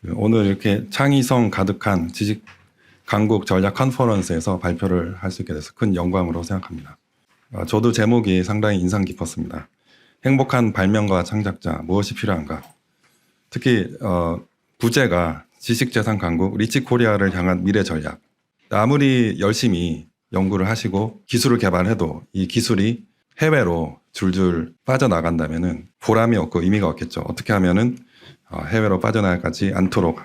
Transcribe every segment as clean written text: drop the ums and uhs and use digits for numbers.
오늘 이렇게 창의성 가득한 지식 강국 전략 컨퍼런스에서 발표를 할 수 있게 돼서 큰 영광으로 생각합니다. 저도 제목이 상당히 인상 깊었습니다. 행복한 발명가 창작자 무엇이 필요한가? 특히 부제가 지식재산 강국 리치 코리아를 향한 미래 전략. 아무리 열심히 연구를 하시고 기술을 개발해도 이 기술이 해외로 줄줄 빠져나간다면은 보람이 없고 의미가 없겠죠. 어떻게 하면은 해외로 빠져나가지 않도록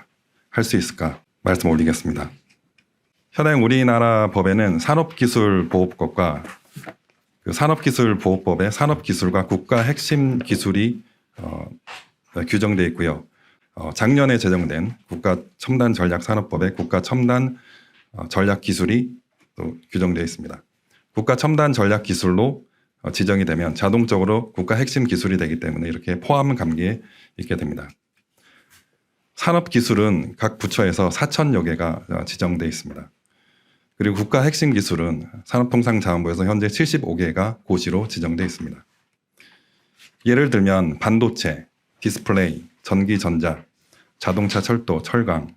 할 수 있을까 말씀 올리겠습니다. 현행 우리나라 법에는 산업기술보호법과 그 산업기술보호법에 산업기술과 국가 핵심 기술이 규정되어 있고요. 작년에 제정된 국가첨단전략산업법에 국가첨단 전략기술이 또 규정되어 있습니다. 국가첨단전략기술로 지정이 되면 자동적으로 국가 핵심 기술이 되기 때문에 이렇게 포함 감기에 있게 됩니다. 산업기술은 각 부처에서 4,000여 개가 지정되어 있습니다. 그리고 국가 핵심 기술은 산업통상자원부에서 현재 75개가 고시로 지정되어 있습니다. 예를 들면 반도체, 디스플레이, 전기전자, 자동차, 철도, 철강,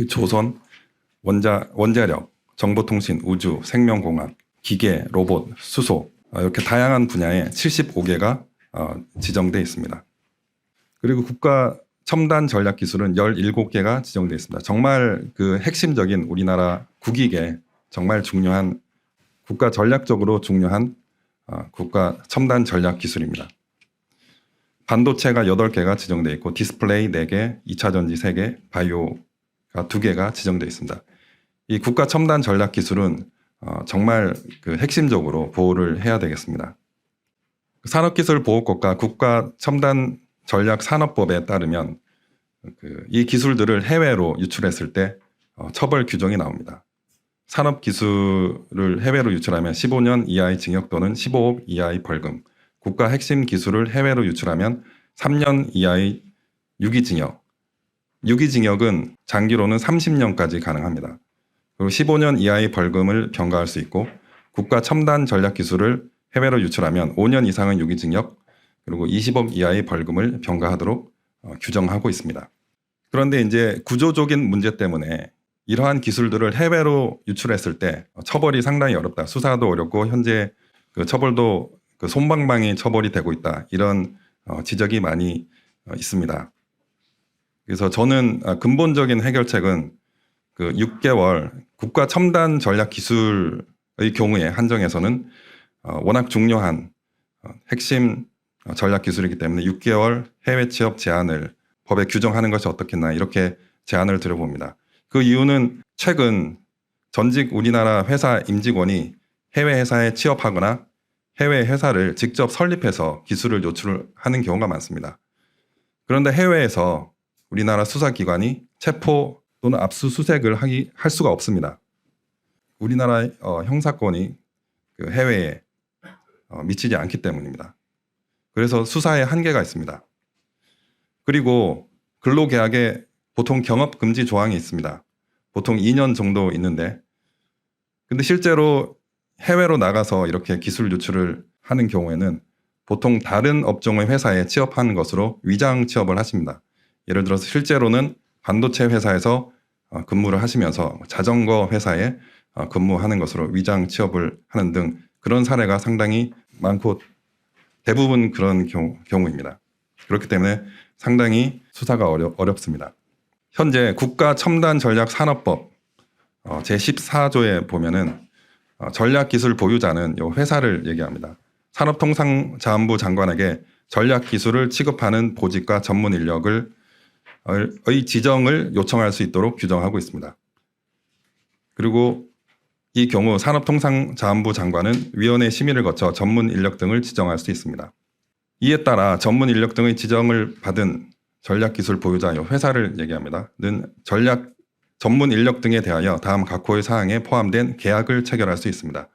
조선, 원자력, 정보통신, 우주, 생명공학, 기계, 로봇, 수소 이렇게 다양한 분야에 75개가 지정되어 있습니다. 그리고 국가 첨단 전략 기술은 17개가 지정되어 있습니다. 정말 그 핵심적인 우리나라 국익에 정말 중요한 국가 전략적으로 중요한 국가 첨단 전략 기술입니다. 반도체가 8개가 지정되어 있고 디스플레이 4개, 2차 전지 3개, 바이오가 2개가 지정되어 있습니다. 이 국가 첨단 전략 기술은 정말 그 핵심적으로 보호를 해야 되겠습니다. 산업기술보호법과 국가 첨단 전략 산업법에 따르면 이 기술들을 해외로 유출했을 때 처벌 규정이 나옵니다. 산업기술을 해외로 유출하면 15년 이하의 징역 또는 15억 이하의 벌금, 국가 핵심 기술을 해외로 유출하면 3년 이하의 유기징역, 유기징역은 장기로는 30년까지 가능합니다. 그리고 15년 이하의 벌금을 병가할 수 있고 국가 첨단 전략 기술을 해외로 유출하면 5년 이상의 유기징역 그리고 20억 이하의 벌금을 병가하도록 규정하고 있습니다. 그런데 이제 구조적인 문제 때문에 이러한 기술들을 해외로 유출했을 때 처벌이 상당히 어렵다. 수사도 어렵고 현재 그 처벌도 그 솜방망이 처벌이 되고 있다. 이런 지적이 많이 있습니다. 그래서 저는 근본적인 해결책은 그 6개월 국가 첨단 전략 기술의 경우에 한정해서는 워낙 중요한 핵심 전략 기술이기 때문에 6개월 해외 취업 제한을 법에 규정하는 것이 어떻겠나 이렇게 제안을 드려봅니다. 그 이유는 최근 전직 우리나라 회사 임직원이 해외 회사에 취업하거나 해외 회사를 직접 설립해서 기술을 요출하는 경우가 많습니다. 그런데 해외에서 우리나라 수사기관이 체포 또는 압수수색을 할 수가 없습니다. 우리나라 형사권이 그 해외에 미치지 않기 때문입니다. 그래서 수사에 한계가 있습니다. 그리고 근로계약에 보통 경업금지 조항이 있습니다. 보통 2년 정도 있는데 근데 실제로 해외로 나가서 이렇게 기술 유출을 하는 경우에는 보통 다른 업종의 회사에 취업하는 것으로 위장 취업을 하십니다. 예를 들어서 실제로는 반도체 회사에서 근무를 하시면서 자전거 회사에 근무하는 것으로 위장 취업을 하는 등 그런 사례가 상당히 많고 대부분 그런 경우입니다. 그렇기 때문에 상당히 수사가 어렵습니다. 현재 국가첨단전략산업법 제14조에 보면은 전략기술 보유자는 이 회사를 얘기합니다. 산업통상자원부 장관에게 전략기술을 취급하는 보직과 전문 인력의 지정을 요청할 수 있도록 규정하고 있습니다. 그리고 이 경우 산업통상자원부 장관은 위원회 심의를 거쳐 전문 인력 등을 지정할 수 있습니다. 이에 따라 전문 인력 등의 지정을 받은 전략기술 보유자 회사를 얘기합니다. 는 전문 인력 등에 대하여 다음 각호의 사항에 포함된 계약을 체결할 수 있습니다.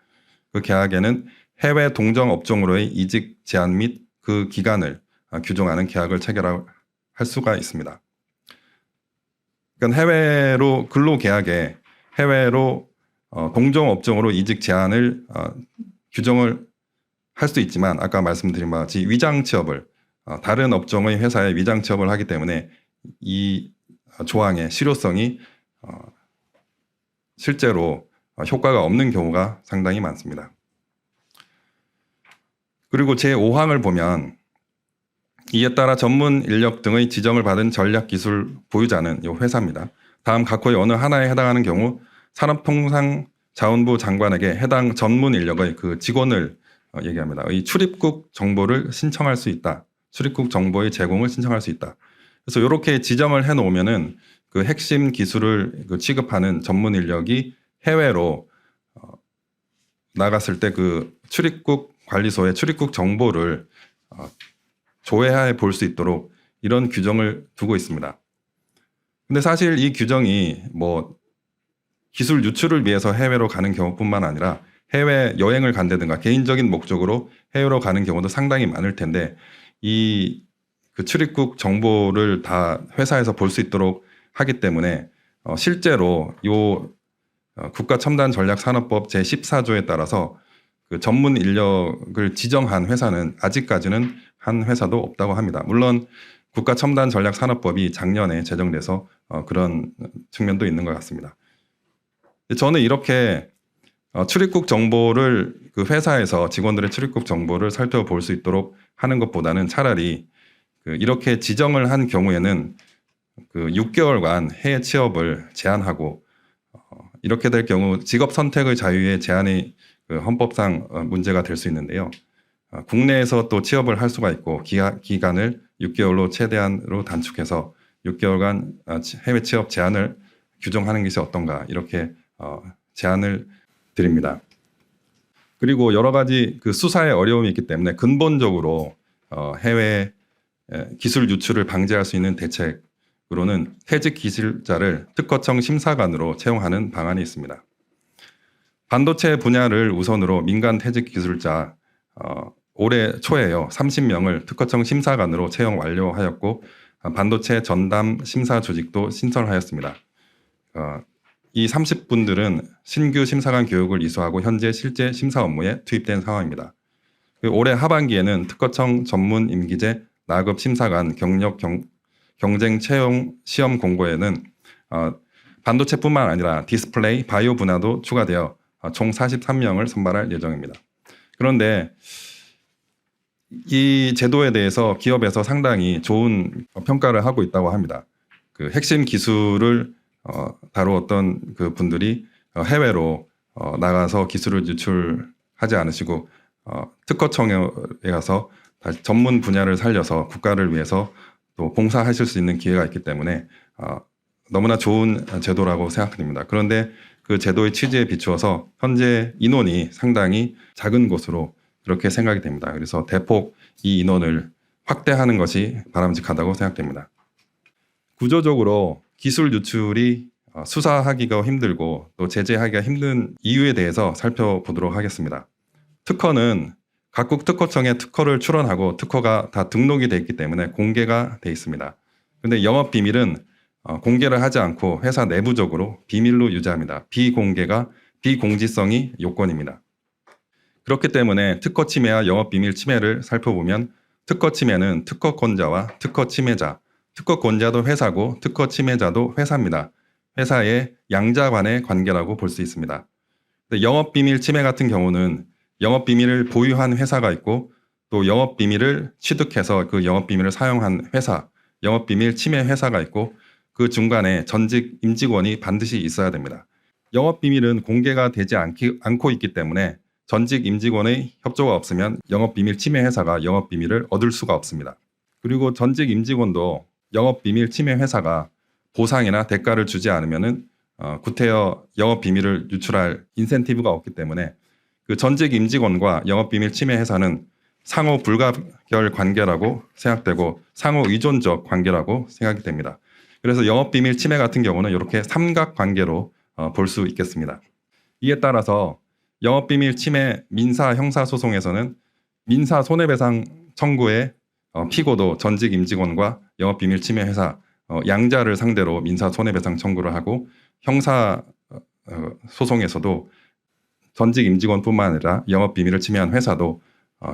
그 계약에는 해외 동정 업종으로의 이직 제한 및 그 기간을 규정하는 계약을 체결할 수가 있습니다. 그러니까 해외로 근로계약에 해외로 동종 업종으로 이직 제한을 규정을 할 수 있지만 아까 말씀드린 바와 같이 위장 취업을 다른 업종의 회사에 위장 취업을 하기 때문에 이 조항의 실효성이 실제로 효과가 없는 경우가 상당히 많습니다. 그리고 제5항을 보면 이에 따라 전문 인력 등의 지정을 받은 전략기술 보유자는 이 회사입니다. 다음 각호의 어느 하나에 해당하는 경우 산업통상자원부 장관에게 해당 전문 인력의 그 직원을 얘기합니다. 이 출입국 정보를 신청할 수 있다. 출입국 정보의 제공을 신청할 수 있다. 그래서 이렇게 지정을 해놓으면은 그 핵심 기술을 취급하는 전문 인력이 해외로 나갔을 때 그 출입국 관리소의 출입국 정보를 조회해 볼 수 있도록 이런 규정을 두고 있습니다. 근데 사실 이 규정이 뭐 기술 유출을 위해서 해외로 가는 경우뿐만 아니라 해외 여행을 간다든가 개인적인 목적으로 해외로 가는 경우도 상당히 많을 텐데 이 그 출입국 정보를 다 회사에서 볼 수 있도록 하기 때문에 실제로 요 국가첨단전략산업법 제14조에 따라서 그 전문 인력을 지정한 회사는 아직까지는 한 회사도 없다고 합니다. 물론 국가첨단전략산업법이 작년에 제정돼서 그런 측면도 있는 것 같습니다. 저는 이렇게 출입국 정보를 그 회사에서 직원들의 출입국 정보를 살펴볼 수 있도록 하는 것보다는 차라리 이렇게 지정을 한 경우에는 그 6개월간 해외 취업을 제한하고 이렇게 될 경우 직업 선택의 자유의 제한이 그 헌법상 문제가 될 수 있는데요. 국내에서 또 취업을 할 수가 있고 기간을 6개월로 최대한으로 단축해서 6개월간 해외 취업 제한을 규정하는 것이 어떤가 이렇게 제안을 드립니다. 그리고 여러 가지 그 수사에 어려움이 있기 때문에 근본적으로 해외 기술 유출을 방지할 수 있는 대책으로는 퇴직 기술자를 특허청 심사관으로 채용하는 방안이 있습니다. 반도체 분야를 우선으로 민간 퇴직 기술자 올해 초에요 30명을 특허청 심사관으로 채용 완료하였고 반도체 전담 심사 조직도 신설하였습니다. 이 30분들은 신규 심사관 교육을 이수하고 현재 실제 심사 업무에 투입된 상황입니다. 올해 하반기에는 특허청 전문 임기제 나급 심사관 경력 경쟁 채용 시험 공고에는 반도체뿐만 아니라 디스플레이, 바이오 분야도 추가되어 총 43명을 선발할 예정입니다. 그런데 이 제도에 대해서 기업에서 상당히 좋은 평가를 하고 있다고 합니다. 그 핵심 기술을 다루었던 그 분들이 해외로 나가서 기술을 유출하지 않으시고 특허청에 가서 다시 전문 분야를 살려서 국가를 위해서 또 봉사하실 수 있는 기회가 있기 때문에 너무나 좋은 제도라고 생각됩니다. 그런데 그 제도의 취지에 비추어서 현재 인원이 상당히 작은 것으로 그렇게 생각이 됩니다. 그래서 대폭 이 인원을 확대하는 것이 바람직하다고 생각됩니다. 구조적으로 기술 유출이 수사하기가 힘들고 또 제재하기가 힘든 이유에 대해서 살펴보도록 하겠습니다. 특허는 각국 특허청에 특허를 출원하고 특허가 다 등록이 돼 있기 때문에 공개가 돼 있습니다. 그런데 영업 비밀은 공개를 하지 않고 회사 내부적으로 비밀로 유지합니다. 비공개가 비공지성이 요건입니다. 그렇기 때문에 특허 침해와 영업 비밀 침해를 살펴보면 특허 침해는 특허권자와 특허 침해자, 특허권자도 회사고 특허 침해자도 회사입니다. 회사의 양자 간의 관계라고 볼 수 있습니다. 영업 비밀 침해 같은 경우는 영업 비밀을 보유한 회사가 있고 또 영업 비밀을 취득해서 그 영업 비밀을 사용한 회사, 영업 비밀 침해 회사가 있고 그 중간에 전직 임직원이 반드시 있어야 됩니다. 영업 비밀은 공개가 되지 않고 있기 때문에 전직 임직원의 협조가 없으면 영업 비밀 침해 회사가 영업 비밀을 얻을 수가 없습니다. 그리고 전직 임직원도 영업 비밀 침해 회사가 보상이나 대가를 주지 않으면은 구태여 영업 비밀을 유출할 인센티브가 없기 때문에 그 전직 임직원과 영업 비밀 침해 회사는 상호 불가결 관계라고 생각되고 상호 의존적 관계라고 생각이 됩니다. 그래서 영업 비밀 침해 같은 경우는 이렇게 삼각 관계로 볼 수 있겠습니다. 이에 따라서 영업 비밀 침해 민사 형사 소송에서는 민사 손해배상 청구의 피고도 전직 임직원과 영업 비밀 침해 회사 양자를 상대로 민사 손해배상 청구를 하고 형사 소송에서도 전직 임직원뿐만 아니라 영업 비밀을 침해한 회사도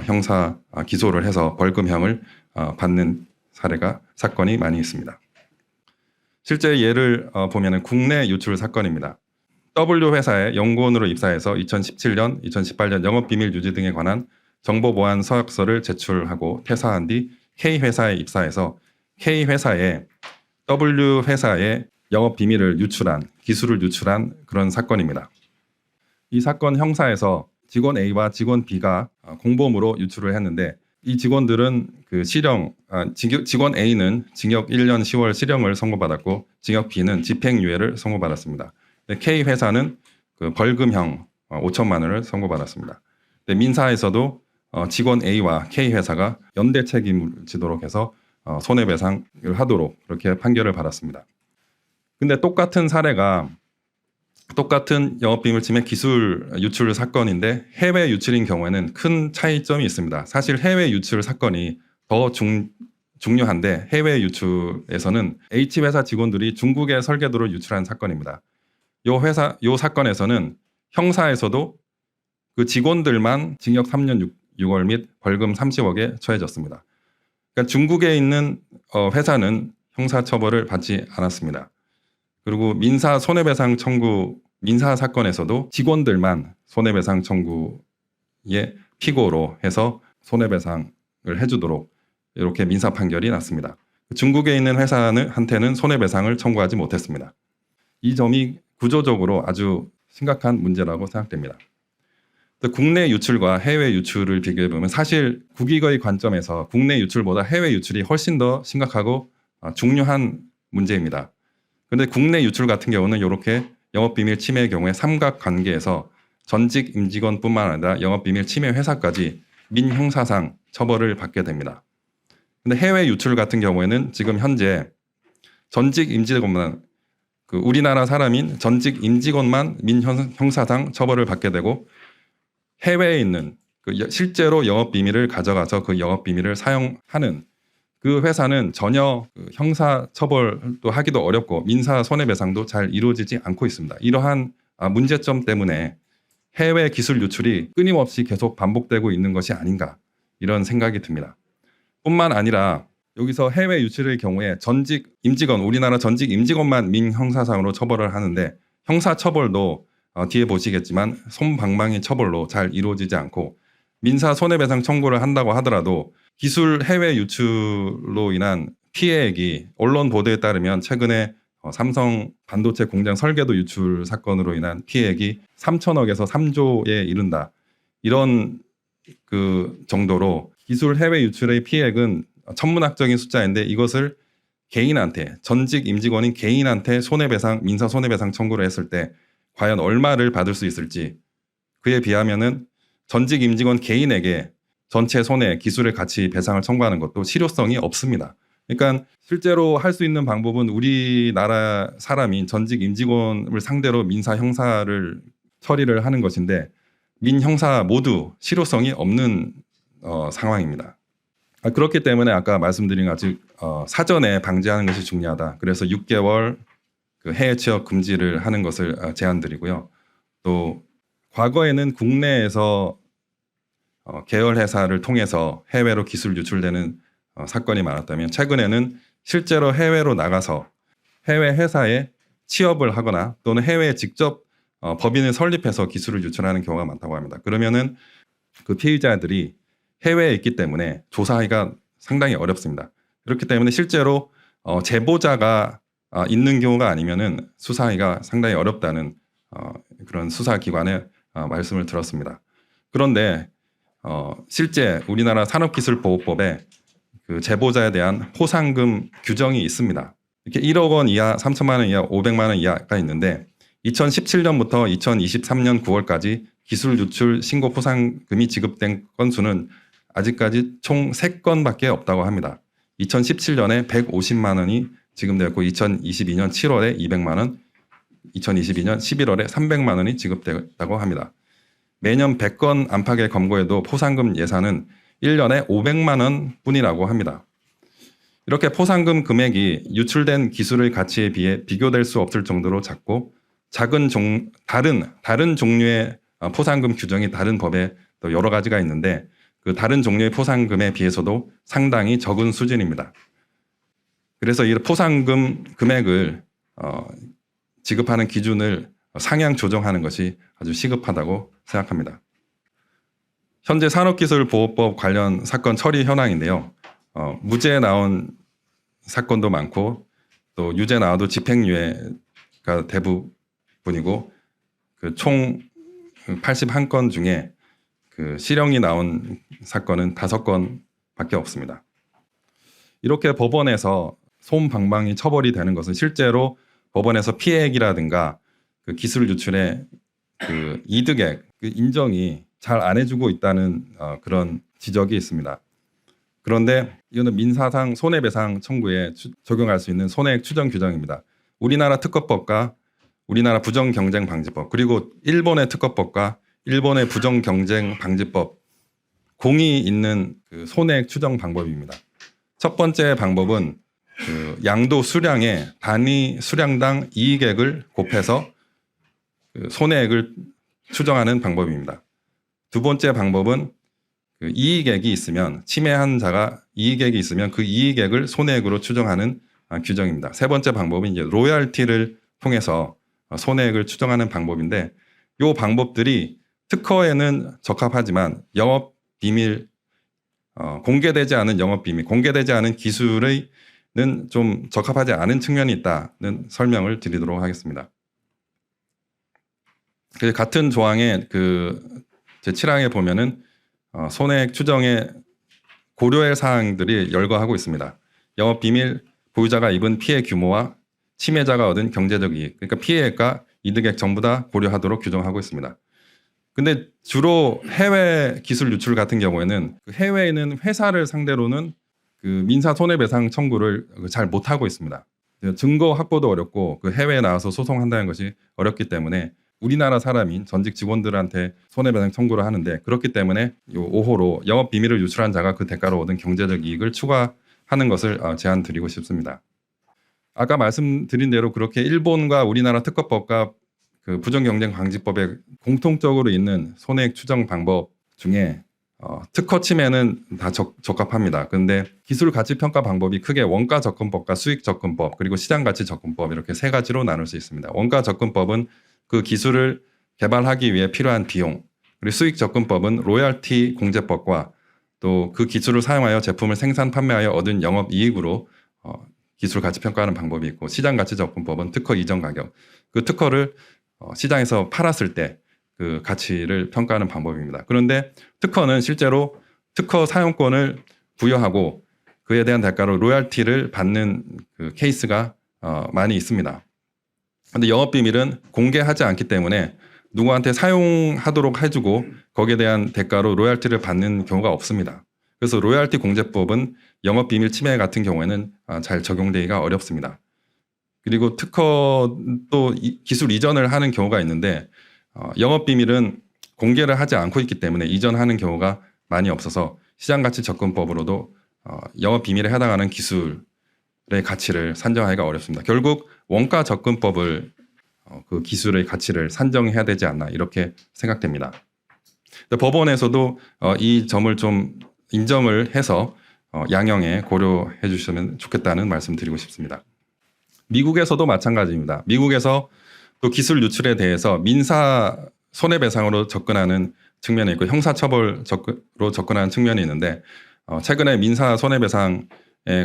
형사 기소를 해서 벌금형을 받는 사건이 많이 있습니다. 실제 예를 보면은 국내 유출 사건입니다. W 회사에 연구원으로 입사해서 2017년, 2018년 영업비밀 유지 등에 관한 정보보안 서약서를 제출하고 퇴사한 뒤 K 회사에 입사해서 K 회사에 W 회사의 영업비밀을 유출한, 기술을 유출한 그런 사건입니다. 이 사건 형사에서 직원 A와 직원 B가 공범으로 유출을 했는데 이 직원들은 그 직원 A는 징역 1년 10월 실형을 선고받았고 징역 B는 집행유예를 선고받았습니다. K 회사는 그 벌금형 5천만 원을 선고받았습니다. 민사에서도 직원 A와 K 회사가 연대 책임을 지도록 해서 손해배상을 하도록 그렇게 판결을 받았습니다. 근데 똑같은 사례가 똑같은 영업비밀 침해 기술 유출 사건인데 해외 유출인 경우에는 큰 차이점이 있습니다. 사실 해외 유출 사건이 더 중요한데 해외 유출에서는 H회사 직원들이 중국의 설계도를 유출한 사건입니다. 요 사건에서는 형사에서도 그 직원들만 징역 3년 6월 및 벌금 30억에 처해졌습니다. 그러니까 중국에 있는 회사는 형사처벌을 받지 않았습니다. 그리고 민사 손해배상 청구 민사 사건에서도 직원들만 손해배상 청구의 피고로 해서 손해배상을 해주도록 이렇게 민사 판결이 났습니다. 중국에 있는 회사한테는 손해배상을 청구하지 못했습니다. 이 점이 구조적으로 아주 심각한 문제라고 생각됩니다. 국내 유출과 해외 유출을 비교해보면 사실 국익의 관점에서 국내 유출보다 해외 유출이 훨씬 더 심각하고 중요한 문제입니다. 그런데 국내 유출 같은 경우는 이렇게 영업비밀 침해의 경우에 삼각관계에서 전직 임직원뿐만 아니라 영업비밀 침해 회사까지 민형사상 처벌을 받게 됩니다. 그런데 해외 유출 같은 경우에는 지금 현재 전직 임직원만 우리나라 사람인 전직 임직원만 민형사상 처벌을 받게 되고 해외에 있는 실제로 영업비밀을 가져가서 그 영업비밀을 사용하는 그 회사는 전혀 형사 처벌도 하기도 어렵고 민사 손해배상도 잘 이루어지지 않고 있습니다. 이러한 문제점 때문에 해외 기술 유출이 끊임없이 계속 반복되고 있는 것이 아닌가 이런 생각이 듭니다. 뿐만 아니라 여기서 해외 유출의 경우에 전직 임직원, 우리나라 전직 임직원만 민형사상으로 처벌을 하는데 형사 처벌도 뒤에 보시겠지만 솜방망이 처벌로 잘 이루어지지 않고 민사 손해배상 청구를 한다고 하더라도 기술 해외 유출로 인한 피해액이 언론 보도에 따르면 최근에 삼성 반도체 공장 설계도 유출 사건으로 인한 피해액이 3천억에서 3조에 이른다. 이런 그 정도로 기술 해외 유출의 피해액은 천문학적인 숫자인데 이것을 개인한테 전직 임직원인 개인한테 손해배상 민사 손해배상 청구를 했을 때 과연 얼마를 받을 수 있을지 그에 비하면은 전직 임직원 개인에게 전체 손해 기술의 가치 배상을 청구하는 것도 실효성이 없습니다. 그러니까 실제로 할 수 있는 방법은 우리나라 사람인 전직 임직원을 상대로 민사 형사를 처리를 하는 것인데 민형사 모두 실효성이 없는 상황입니다. 그렇기 때문에 아까 말씀드린 아직 사전에 방지하는 것이 중요하다. 그래서 6개월 그 해외 취업 금지를 하는 것을 제안드리고요. 또 과거에는 국내에서 계열 회사를 통해서 해외로 기술 유출되는 사건이 많았다면 최근에는 실제로 해외로 나가서 해외 회사에 취업을 하거나 또는 해외에 직접 법인을 설립해서 기술을 유출하는 경우가 많다고 합니다. 그러면은 그 피의자들이 해외에 있기 때문에 조사하기가 상당히 어렵습니다. 그렇기 때문에 실제로 제보자가 있는 경우가 아니면은 수사하기가 상당히 어렵다는 그런 수사기관의 말씀을 들었습니다. 그런데 실제 우리나라 산업기술보호법에 그 제보자에 대한 포상금 규정이 있습니다. 이렇게 1억 원 이하, 3천만 원 이하, 500만 원 이하가 있는데 2017년부터 2023년 9월까지 기술 유출 신고 포상금이 지급된 건수는 아직까지 총 3건밖에 없다고 합니다. 2017년에 150만 원이 지급되었고 2022년 7월에 200만 원, 2022년 11월에 300만 원이 지급됐다고 합니다. 매년 100건 안팎의 검거에도 포상금 예산은 1년에 500만 원 뿐이라고 합니다. 이렇게 포상금 금액이 유출된 기술의 가치에 비해 비교될 수 없을 정도로 작고 다른 종류의 포상금 규정이 다른 법에 또 여러 가지가 있는데 그 다른 종류의 포상금에 비해서도 상당히 적은 수준입니다. 그래서 이 포상금 금액을 지급하는 기준을 상향 조정하는 것이 아주 시급하다고 생각합니다. 현재 산업기술보호법 관련 사건 처리 현황인데요. 무죄 나온 사건도 많고 또 유죄 나와도 집행유예가 대부분이고 그 총 81건 중에 그 실형이 나온 사건은 5건밖에 없습니다. 이렇게 법원에서 솜방망이 처벌이 되는 것은 실제로 법원에서 피해액이라든가 그 기술 유출의 그 이득액 그 인정이 잘 안 해주고 있다는 그런 지적이 있습니다. 그런데 이거는 민사상 손해배상 청구에 적용할 수 있는 손해액 추정 규정입니다. 우리나라 특허법과 우리나라 부정경쟁방지법 그리고 일본의 특허법과 일본의 부정경쟁방지법 공이 있는 그 손해액 추정 방법입니다. 첫 번째 방법은 그 양도 수량의 단위 수량당 이익액을 곱해서 그 손해액을 추정하는 방법입니다. 두 번째 방법은 그 이익액이 있으면 침해한 자가 이익액이 있으면 그 이익액을 손해액으로 추정하는 규정입니다. 세 번째 방법은 이제 로열티를 통해서 손해액을 추정하는 방법인데 이 방법들이 특허에는 적합하지만 영업 비밀 공개되지 않은 영업 비밀, 공개되지 않은 기술의 좀 적합하지 않은 측면이 있다는 설명을 드리도록 하겠습니다. 같은 조항의 그 제7항에 보면은 손해액 추정에 고려할 사항들이 열거하고 있습니다. 영업 비밀 보유자가 입은 피해 규모와 침해자가 얻은 경제적 이익, 그러니까 피해액과 이득액 전부 다 고려하도록 규정하고 있습니다. 근데 주로 해외 기술 유출 같은 경우에는 그 해외에는 회사를 상대로는 그 민사 손해배상 청구를 잘 못하고 있습니다. 증거 확보도 어렵고 그 해외에 나와서 소송한다는 것이 어렵기 때문에 우리나라 사람인 전직 직원들한테 손해배상 청구를 하는데 그렇기 때문에 이 5호로 영업 비밀을 유출한 자가 그 대가로 얻은 경제적 이익을 추가하는 것을 제안드리고 싶습니다. 아까 말씀드린 대로 그렇게 일본과 우리나라 특허법과 그 부정경쟁방지법에 공통적으로 있는 손해액 추정 방법 중에 특허 침해는 다 적합합니다. 그런데 기술 가치 평가 방법이 크게 원가 접근법과 수익 접근법 그리고 시장 가치 접근법 이렇게 세 가지로 나눌 수 있습니다. 원가 접근법은 그 기술을 개발하기 위해 필요한 비용, 그리고 수익 접근법은 로열티 공제법과 또 그 기술을 사용하여 제품을 생산 판매하여 얻은 영업 이익으로 기술 가치 평가하는 방법이 있고 시장 가치 접근법은 특허 이전 가격, 그 특허를 시장에서 팔았을 때 그 가치를 평가하는 방법입니다. 그런데 특허는 실제로 특허 사용권을 부여하고 그에 대한 대가로 로열티를 받는 그 케이스가 많이 있습니다. 그런데 영업비밀은 공개하지 않기 때문에 누구한테 사용하도록 해주고 거기에 대한 대가로 로열티를 받는 경우가 없습니다. 그래서 로열티 공제법은 영업비밀 침해 같은 경우에는 잘 적용되기가 어렵습니다. 그리고 특허도 기술 이전을 하는 경우가 있는데 영업비밀은 공개를 하지 않고 있기 때문에 이전하는 경우가 많이 없어서 시장가치 접근법으로도 영업비밀에 해당하는 기술의 가치를 산정하기가 어렵습니다. 결국 원가 접근법을 그 기술의 가치를 산정해야 되지 않나 이렇게 생각됩니다. 법원에서도 이 점을 좀 인정을 해서 양형에 고려해 주시면 좋겠다는 말씀 드리고 싶습니다. 미국에서도 마찬가지입니다. 미국에서 또 기술 유출에 대해서 민사 손해배상으로 접근하는 측면이 있고 형사처벌로 접근하는 측면이 있는데 최근에 민사 손해배상에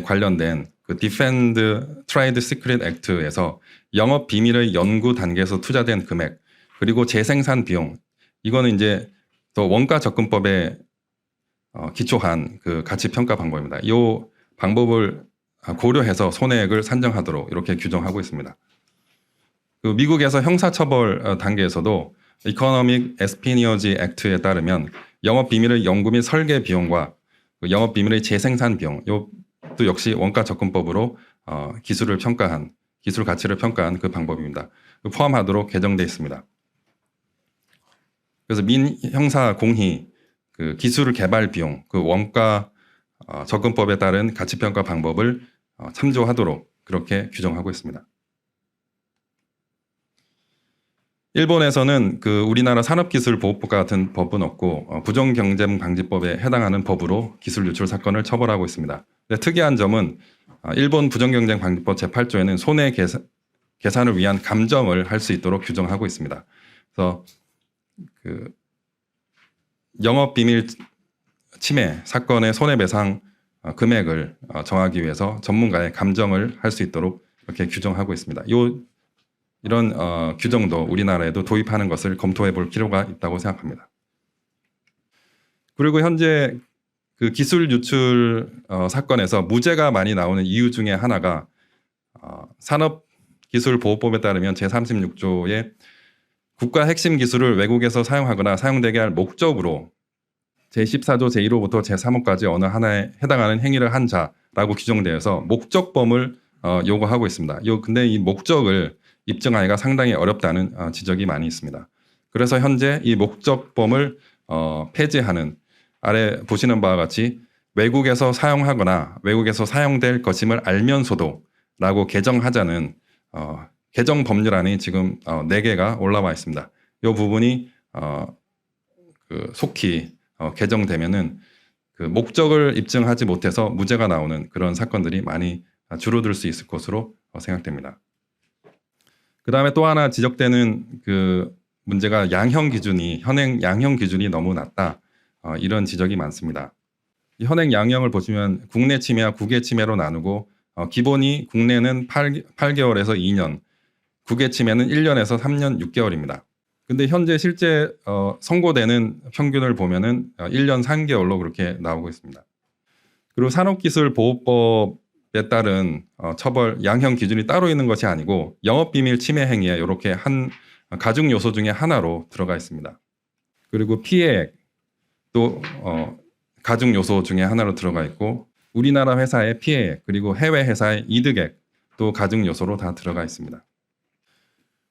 관련된 그 Defend Trade Secret Act에서 영업 비밀의 연구 단계에서 투자된 금액 그리고 재생산 비용 이거는 이제 또 원가 접근법에 기초한 그 가치 평가 방법입니다. 이 방법을 고려해서 손해액을 산정하도록 이렇게 규정하고 있습니다. 그 미국에서 형사처벌 단계에서도 Economic Espionage Act에 따르면 영업 비밀의 연구 및 설계 비용과 영업 비밀의 재생산 비용, 이것도 역시 원가 접근법으로 기술을 평가한 기술 가치를 평가한 그 방법입니다. 포함하도록 개정되어 있습니다. 그래서 민형사 공히 그 기술 개발 비용, 그 원가 접근법에 따른 가치 평가 방법을 참조하도록 그렇게 규정하고 있습니다. 일본에서는 그 우리나라 산업기술보호법 같은 법은 없고 부정경쟁방지법에 해당하는 법으로 기술 유출 사건을 처벌하고 있습니다. 특이한 점은 일본 부정경쟁방지법 제8조에는 손해계산을 위한 감정을 할 수 있도록 규정하고 있습니다. 그래서 그 영업비밀 침해 사건의 손해배상 금액을 정하기 위해서 전문가의 감정을 할 수 있도록 이렇게 규정하고 있습니다. 이런 규정도 우리나라에도 도입하는 것을 검토해 볼 필요가 있다고 생각합니다. 그리고 현재 그 기술 유출 사건에서 무죄가 많이 나오는 이유 중에 하나가 산업기술보호법에 따르면 제36조에 국가 핵심 기술을 외국에서 사용하거나 사용되게 할 목적으로 제14조 제1호부터 제3호까지 어느 하나에 해당하는 행위를 한 자라고 규정되어서 목적범을 요구하고 있습니다. 근데 이 목적을 입증하기가 상당히 어렵다는 지적이 많이 있습니다. 그래서 현재 이 목적범을 폐지하는 아래 보시는 바와 같이 외국에서 사용하거나 외국에서 사용될 것임을 알면서도 라고 개정하자는 개정 법률안이 지금 4개가 올라와 있습니다. 이 부분이 속히 개정되면은 그 목적을 입증하지 못해서 무죄가 나오는 그런 사건들이 많이 줄어들 수 있을 것으로 생각됩니다. 그 다음에 또 하나 지적되는 그 문제가 현행 양형 기준이 너무 낮다. 이런 지적이 많습니다. 이 현행 양형을 보시면 국내 침해와 국외 침해로 나누고 기본이 국내는 8개월에서 2년, 국외 침해는 1년에서 3년 6개월입니다. 근데 현재 실제 선고되는 평균을 보면은 1년 3개월로 그렇게 나오고 있습니다. 그리고 산업기술보호법에 따른 처벌 양형 기준이 따로 있는 것이 아니고 영업비밀 침해 행위에 이렇게 한 가중 요소 중에 하나로 들어가 있습니다. 그리고 피해액 또 가중 요소 중에 하나로 들어가 있고 우리나라 회사의 피해액 그리고 해외 회사의 이득액 또 가중 요소로 다 들어가 있습니다.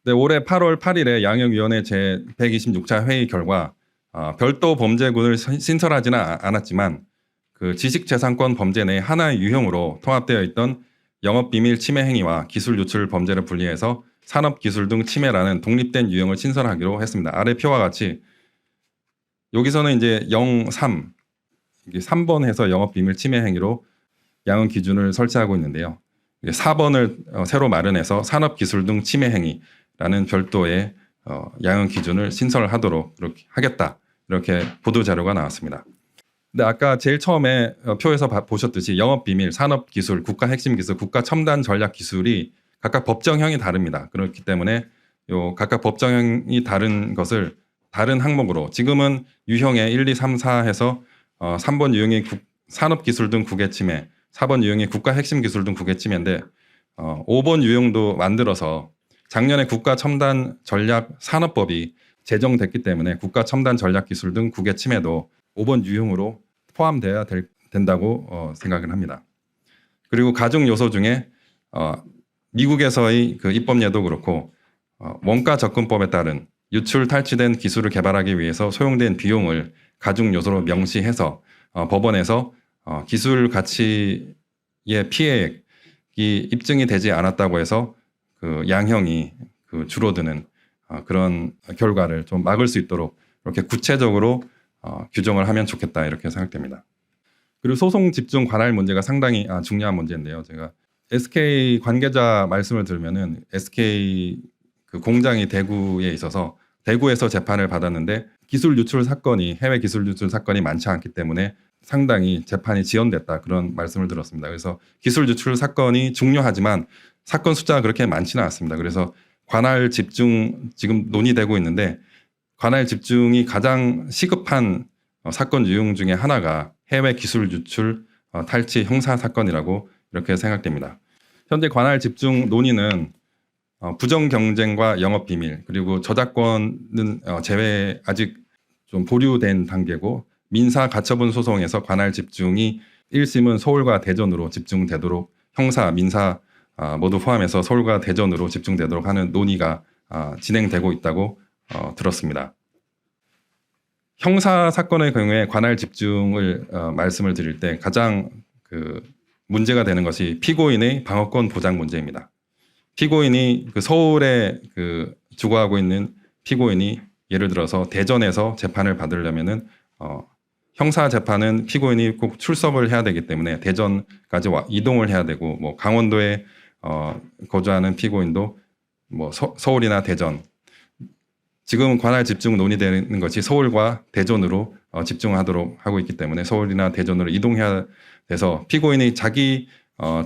네, 올해 8월 8일에 양형위원회 제126차 회의 결과 별도 범죄군을 신설하지는 않았지만 그 지식재산권 범죄 내 하나의 유형으로 통합되어 있던 영업비밀 침해 행위와 기술 유출 범죄를 분리해서 산업기술 등 침해라는 독립된 유형을 신설하기로 했습니다. 아래 표와 같이 여기서는 이제 03, 3번 해서 영업비밀 침해 행위로 양형 기준을 설치하고 있는데요. 4번을 새로 마련해서 산업기술 등 침해 행위라는 별도의 양형 기준을 신설하도록 이렇게 하겠다. 이렇게 보도자료가 나왔습니다. 근데 아까 제일 처음에 표에서 보셨듯이 영업비밀, 산업기술, 국가핵심기술, 국가첨단전략기술이 각각 법정형이 다릅니다. 그렇기 때문에 각각 법정형이 다른 것을 다른 항목으로 지금은 유형의 1, 2, 3, 4 해서 3번 유형이 산업기술 등 국외침해, 4번 유형이 국가핵심기술 등 국외침해인데 5번 유형도 만들어서 작년에 국가첨단전략산업법이 제정됐기 때문에 국가첨단전략기술 등 국외침해도 5번 유형으로 포함돼야 된다고 생각을 합니다. 그리고 가중 요소 중에 미국에서의 그 입법례도 그렇고 원가 접근법에 따른 유출 탈취된 기술을 개발하기 위해서 소용된 비용을 가중 요소로 명시해서 법원에서 기술 가치의 피해액이 입증이 되지 않았다고 해서 그 양형이 줄어드는 그런 결과를 좀 막을 수 있도록 이렇게 구체적으로 규정을 하면 좋겠다 이렇게 생각됩니다. 그리고 소송 집중 관할 문제가 상당히 중요한 문제인데요. 제가 SK 관계자 말씀을 들으면은 SK 그 공장이 대구에 있어서 대구에서 재판을 받았는데 기술 유출 사건이 해외 기술 유출 사건이 많지 않기 때문에 상당히 재판이 지연됐다 그런 말씀을 들었습니다. 그래서 기술 유출 사건이 중요하지만 사건 숫자가 그렇게 많지는 않습니다. 그래서 관할 집중 지금 논의되고 있는데 관할 집중이 가장 시급한 사건 유형 중에 하나가 해외 기술 유출 탈취 형사 사건이라고 이렇게 생각됩니다. 현재 관할 집중 논의는 부정 경쟁과 영업 비밀 그리고 저작권은 제외 아직 좀 보류된 단계고 민사 가처분 소송에서 관할 집중이 1심은 서울과 대전으로 집중되도록 형사, 민사 모두 포함해서 서울과 대전으로 집중되도록 하는 논의가 진행되고 있다고 들었습니다. 형사 사건의 경우에 관할 집중을 말씀을 드릴 때 가장 그 문제가 되는 것이 피고인의 방어권 보장 문제입니다. 피고인이 그 서울에 그 주거하고 있는 피고인이 예를 들어서 대전에서 재판을 받으려면은 형사 재판은 피고인이 꼭 출석을 해야 되기 때문에 대전까지 이동을 해야 되고 뭐 강원도에 거주하는 피고인도 뭐 서울이나 대전 지금 관할 집중 논의되는 것이 서울과 대전으로 집중하도록 하고 있기 때문에 서울이나 대전으로 이동해야 돼서 피고인이 자기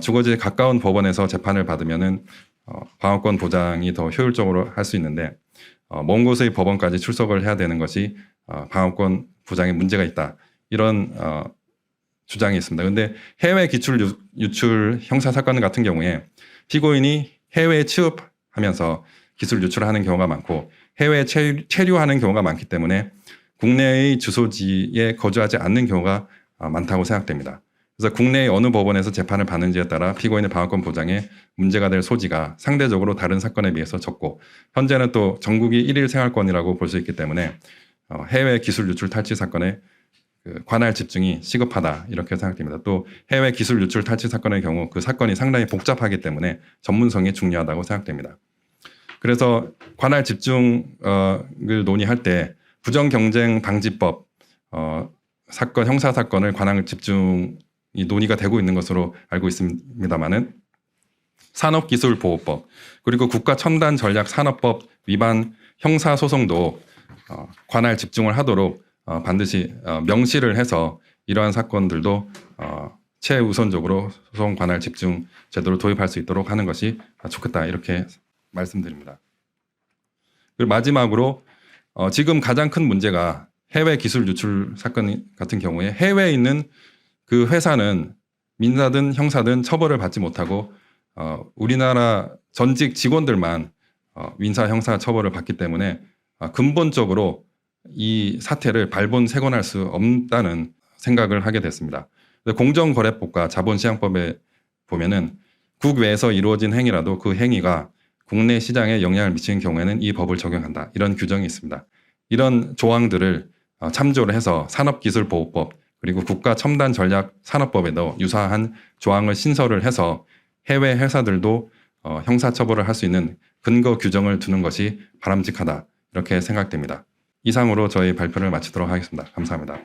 주거지에 가까운 법원에서 재판을 받으면은 방어권 보장이 더 효율적으로 할 수 있는데 먼 곳의 법원까지 출석을 해야 되는 것이 방어권 보장에 문제가 있다. 이런 주장이 있습니다. 그런데 해외 기출 유출 형사 사건 같은 경우에 피고인이 해외에 취업하면서 기술 유출하는 경우가 많고 해외에 체류하는 경우가 많기 때문에 국내의 주소지에 거주하지 않는 경우가 많다고 생각됩니다. 그래서 국내의 어느 법원에서 재판을 받는지에 따라 피고인의 방어권 보장에 문제가 될 소지가 상대적으로 다른 사건에 비해서 적고 현재는 또 전국이 일일 생활권이라고 볼 수 있기 때문에 해외 기술 유출 탈취 사건의 관할 집중이 시급하다 이렇게 생각됩니다. 또 해외 기술 유출 탈취 사건의 경우 그 사건이 상당히 복잡하기 때문에 전문성이 중요하다고 생각됩니다. 그래서 관할 집중을 논의할 때 부정경쟁방지법 사건 형사 사건을 관할 집중이 논의가 되고 있는 것으로 알고 있습니다만은 산업기술보호법 그리고 국가첨단전략산업법 위반 형사소송도 관할 집중을 하도록 반드시 명시를 해서 이러한 사건들도 최우선적으로 소송 관할 집중 제도를 도입할 수 있도록 하는 것이 좋겠다 이렇게 말씀드립니다. 그리고 마지막으로 지금 가장 큰 문제가 해외 기술 유출 사건 같은 경우에 해외에 있는 그 회사는 민사든 형사든 처벌을 받지 못하고 우리나라 전직 직원들만 민사 형사 처벌을 받기 때문에 근본적으로 이 사태를 발본색원할 수 없다는 생각을 하게 됐습니다. 공정거래법과 자본시장법에 보면은 국외에서 이루어진 행위라도 그 행위가 국내 시장에 영향을 미치는 경우에는 이 법을 적용한다. 이런 규정이 있습니다. 이런 조항들을 참조를 해서 산업기술보호법 그리고 국가첨단전략산업법에도 유사한 조항을 신설을 해서 해외 회사들도 형사처벌을 할 수 있는 근거 규정을 두는 것이 바람직하다. 이렇게 생각됩니다. 이상으로 저희 발표를 마치도록 하겠습니다. 감사합니다.